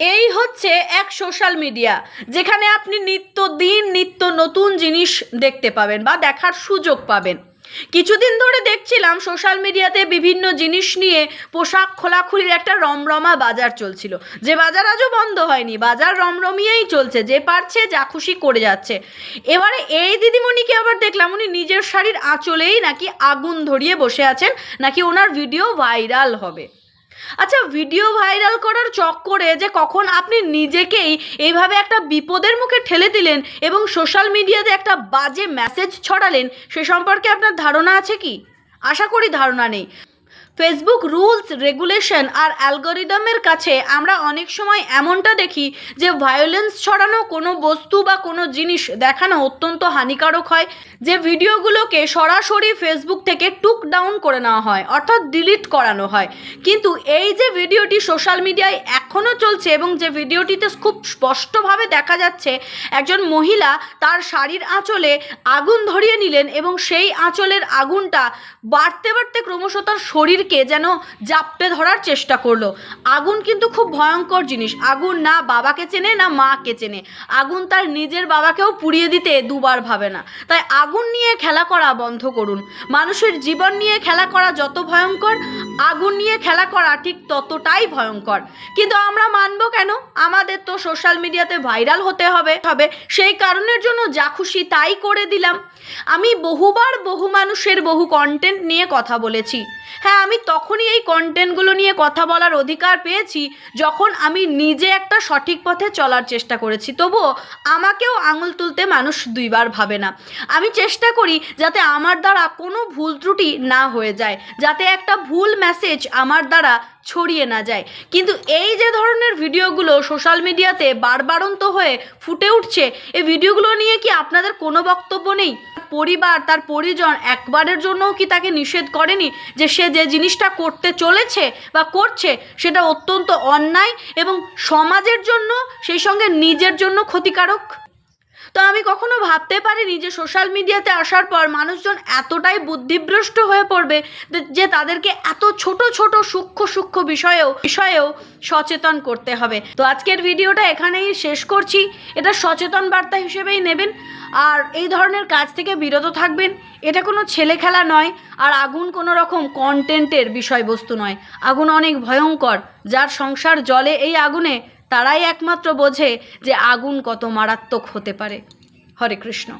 এই হচ্ছে এক সোশ্যাল মিডিয়া, যেখানে আপনি নিত্য নতুন জিনিস দেখতে পাবেন বা দেখার সুযোগ পাবেন। কিছুদিন ধরে দেখছিলাম সোশ্যাল মিডিয়াতে বিভিন্ন জিনিস নিয়ে পোশাক খোলাখুলির একটা রমরমা বাজার চলছিল, যে বাজার আজও বন্ধ হয়নি। বাজার রমরমিয়েই চলছে, যে পারছে যা খুশি করে যাচ্ছে। এবারে এই দিদিমণিকে আবার দেখলাম উনি নিজের শাড়ির আঁচলেই নাকি আগুন ধরিয়ে বসে আছেন, নাকি ওনার ভিডিও ভাইরাল হবে। আচ্ছা, ভিডিও ভাইরাল করার চক্করে যে কখন আপনি নিজেকেই এইভাবে একটা বিপদের মুখে ঠেলে দিলেন এবং সোশ্যাল মিডিয়াতে একটা বাজে মেসেজ ছড়ালেন, সে সম্পর্কে আপনার ধারণা আছে কি? আশা করি ধারণা নেই। ফেসবুক রুলস, রেগুলেশন আর অ্যালগোরিদমের কাছে আমরা অনেক সময় এমনটা দেখি যে ভায়োলেন্স ছড়ানো কোনো বস্তু বা কোনো জিনিস দেখানো অত্যন্ত হানিকারক হয়, যে ভিডিওগুলোকে সরাসরি ফেসবুক থেকে টুক ডাউন করে নেওয়া হয়, অর্থাৎ ডিলিট করানো হয়। কিন্তু এই যে ভিডিওটি সোশ্যাল মিডিয়ায় এখনও চলছে এবং যে ভিডিওটিতে খুব স্পষ্টভাবে দেখা যাচ্ছে একজন মহিলা তার শাড়ির আঁচলে আগুন ধরিয়ে নিলেন এবং সেই আঁচলের আগুনটা বাড়তে বাড়তে ক্রমশ তার শরীরকে যেন জাপটে ধরার চেষ্টা করলো। আগুন কিন্তু খুব ভয়ঙ্কর জিনিস। আগুন না বাবাকে চেনে না মাকে চেনে। আগুন তার নিজের বাবাকেও পুড়িয়ে দিতে দুবার ভাবে না। তাই আগুন নিয়ে খেলা করা বন্ধ করুন। মানুষের জীবন নিয়ে খেলা করা যত ভয়ঙ্কর, আগুন নিয়ে খেলা করা ঠিক ততটাই ভয়ঙ্কর। কিন্তু আমরা মানব কেন? আমাদের তো সোশ্যাল মিডিয়াতে ভাইরাল হতে হবে, সেই কারণের জন্য যা খুশি তাই করে দিলাম। আমি বহুবার বহু মানুষের বহু কন্টেন্ট নিয়ে কথা বলেছি। হ্যাঁ, আমি তখনই এই কন্টেন্টগুলো নিয়ে কথা বলার অধিকার পেয়েছি যখন আমি নিজে একটা সঠিক পথে চলার চেষ্টা করেছি। তবুও আমাকেও আঙুল তুলতে মানুষ দুইবার ভাবে না। আমি চেষ্টা করি যাতে আমার দ্বারা কোনো ভুল ত্রুটি না হয়ে যায়, যাতে একটা ভুল মেসেজ আমার দ্বারা ছড়িয়ে না যায়। কিন্তু এই যে ধরনের ভিডিওগুলো সোশ্যাল মিডিয়াতে বারবারন্ত হয়ে ফুটে উঠছে, এই ভিডিওগুলো নিয়ে কি আপনাদের কোনো বক্তব্য নেই? পরিবার, তার পরিজন একবারের জন্যও কি তাকে নিষেধ করেনি যে সে যে জিনিসটা করতে চলেছে বা করছে সেটা অত্যন্ত অন্যায় এবং সমাজের জন্য, সেই সঙ্গে নিজের জন্য ক্ষতিকারক? তো আমি কখনো ভাবতে পারিনি যে সোশ্যাল মিডিয়াতে আসার পর মানুষজন এতটাই বুদ্ধিভ্রষ্ট হয়ে পড়বে যে তাদেরকে এত ছোট ছোট সূক্ষ্ম বিষয়েও সচেতন করতে হবে। তো আজকের ভিডিওটা এখানেই শেষ করছি। এটা সচেতন বার্তা হিসেবেই নেবেন আর এই ধরনের কাজ থেকে বিরত থাকবেন। এটা কোনো ছেলে খেলা নয়, আর আগুন কোনো রকম কন্টেন্টের বিষয়বস্তু নয়। আগুন অনেক ভয়ঙ্কর। যার সংসার জ্বলে এই আগুনে, তারাই একমাত্র বোঝে যে আগুন কত মারাত্মক হতে পারে। হরে কৃষ্ণ।